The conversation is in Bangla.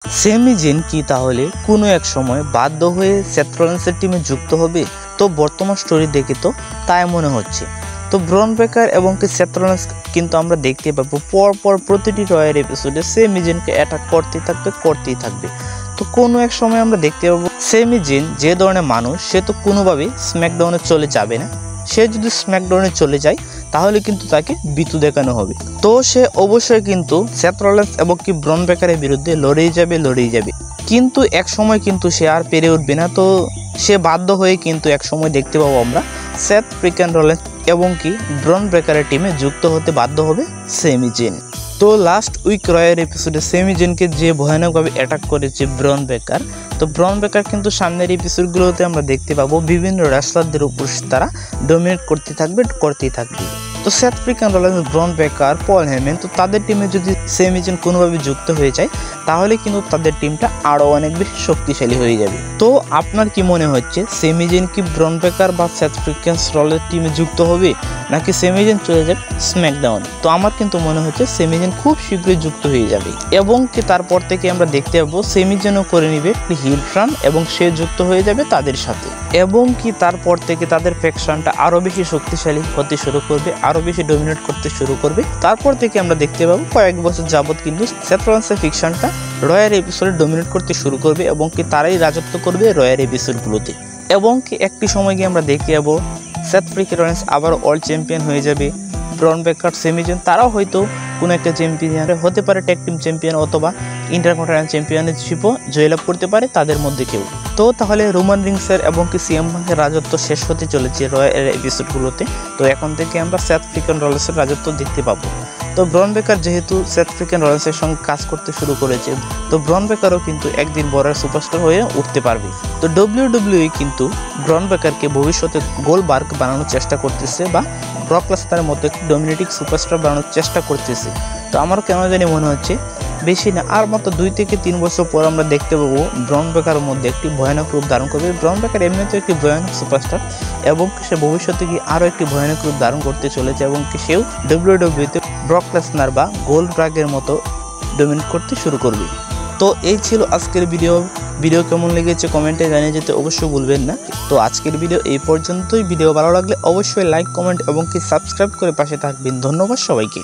সেমি জেন কি তাহলে কোনো এক সময় বাধ্য হয়ে সেথ রলিন্সের টিমে যুক্ত হবে? তো বর্তমান স্টোরি দেখে তো তাই মনে হচ্ছে। তো ব্রন ব্রেকার এবং কি সেথ রলিন্স কিন্তু আমরা দেখতে পাবো পরপর প্রতিটি রয়ের এপিসোডে সেমি জেনকে অ্যাটাক করতেই থাকবে। তো কোনো এক সময় আমরা দেখতে পাবো সেমি জেন যে ধরনের মানুষ, সে তো কোনোভাবেই স্ম্যাকডাউনে চলে যাবে না। সে যদি স্ম্যাকডাউনে চলে যায় তাহলে কিন্তু তাকে বিতু দেখানো হবে। তো সে অবশ্যই কিন্তু সেথ রলিন্স এবং কি ব্রন ব্রেকারের বিরুদ্ধে লড়েই যাবে। কিন্তু এক সময় কিন্তু সে আর পেরে উঠবে না। তো সে বাধ্য হয়ে কিন্তু এক সময় দেখতে পাবো আমরা সেথ ফ্রিকেন রলিন্স এবং কি ব্রন ব্রেকারের টিমে যুক্ত হতে বাধ্য হবে সেমি জেন। তো লাস্ট উইক রয়ের এপিসোডে সেমি জেনকে যে ভয়ানকভাবে অ্যাটাক করেছে ব্রন ব্রেকার, তো ব্রন ব্রেকার কিন্তু সামনের এপিসোডগুলোতে আমরা দেখতে পাবো বিভিন্ন রেসলারদের উপর তারা ডমিনেট করতেই থাকবে। তো সেথ ফ্রিকেন রলিন্স, ব্রন ব্রেকার, পল হেমেন, তো তাদের টিমে যদি সেমি জেন কোনোভাবে যুক্ত হয়ে যায় তাহলে কিন্তু তাদের টিমটা আরও অনেক বেশি শক্তিশালী হয়ে যাবে। তো আপনার কি মনে হচ্ছে, সেমি জেন কি ব্রন ব্রেকার বা সেথ ফ্রিকেন রলিন্সের টিমে যুক্ত হবে, নাকি সেমি জেন চলে যাবে স্ম্যাকডাউনে? তো আমার কিন্তু মনে হচ্ছে সেমি জেন খুব শীঘ্রই যুক্ত হয়ে যাবে এবং কি তারপর থেকে আমরা দেখতে পাবো সেমি জেনও করে নিবে হিল টার্ন এবং সে যুক্ত হয়ে যাবে তাদের সাথে, এবং কি তারপর থেকে তাদের ফ্যাকশনটা আরো বেশি শক্তিশালী হতে শুরু করবে, আরো বেশি ডমিনেট করতে শুরু করবে। তারপর থেকে আমরা দেখতে পাবো কয়েক বছর যাবত কিন্তু সেথ রলিন্সের ফ্যাকশনটা রয়্যাল এপিসোডে ডমিনেট করতে শুরু করবে এবং কি তারাই রাজত্ব করবে রয়্যাল এপিসোডগুলোতে। এবং কি একটি সময় গিয়ে আমরা দেখতে পাবো সেথ ফ্রিকেন রলিন্স আবার ওয়ার্ল্ড চ্যাম্পিয়ন হয়ে যাবে। ব্রন ব্রেকার, সেমি জেন তারাও হয়তো কোনো একটা চ্যাম্পিয়ন হতে পারে, ট্যাগ টিম চ্যাম্পিয়ন অথবা ইন্টারকন্টিনেন্টাল চ্যাম্পিয়নশিপও জয়লাভ করতে পারে তাদের মধ্যে কেউ। তো তাহলে রোমান রিংসের এবং কি সিএম পাঙ্কের রাজত্ব শেষ হতে চলেছে রয়্যাল এপিসোডগুলোতে। তো এখন থেকে আমরা সেথ ফ্রিকেন রলিন্সের রাজত্ব দেখতে পাবো। তো ব্রন ব্রেকার যেহেতু সেথ ফ্রিকেন রলিন্সের সঙ্গে কাজ করতে শুরু করেছে, তো ব্রন ব্রেকারও কিন্তু একদিন বড় সুপারস্টার হয়ে উঠতে পারবে। তো WWE কিন্তু ব্রন ব্রেকারকে ভবিষ্যতে গোল্ডবার্গ বানানোর চেষ্টা করতেছে বা ব্রক লেসনারের মতো একটি ডমিনেটিং সুপারস্টার বানানোর চেষ্টা করতেছে। তো আমার কেন জানি মনে হচ্ছে বেশি না, আর মাত্র 2 থেকে 3 বছর পর আমরা দেখতে পাবো ব্রন ব্রেকারের মধ্যে একটি ভয়ানক রূপ ধারণ করবে। ব্রন ব্রেকার এমনিতে একটি ভয়ানক সুপারস্টার এবং সে ভবিষ্যতে গিয়ে আরও একটি ভয়ানক রূপ ধারণ করতে চলেছে এবং সেও WWE-তে ব্রক লেসনার বা গোল্ডবার্গের মতো ডমিনেট করতে শুরু করবে। তো এই ছিল আজকের ভিডিও কেমন লেগেছে কমেন্টে জানিয়ে যেতে অবশ্যই ভুলবেন না। তো আজকের ভিডিও এই পর্যন্তই। ভিডিও ভালো লাগলে অবশ্যই লাইক, কমেন্ট এবং কি সাবস্ক্রাইব করে পাশে থাকবেন। ধন্যবাদ সবাইকে।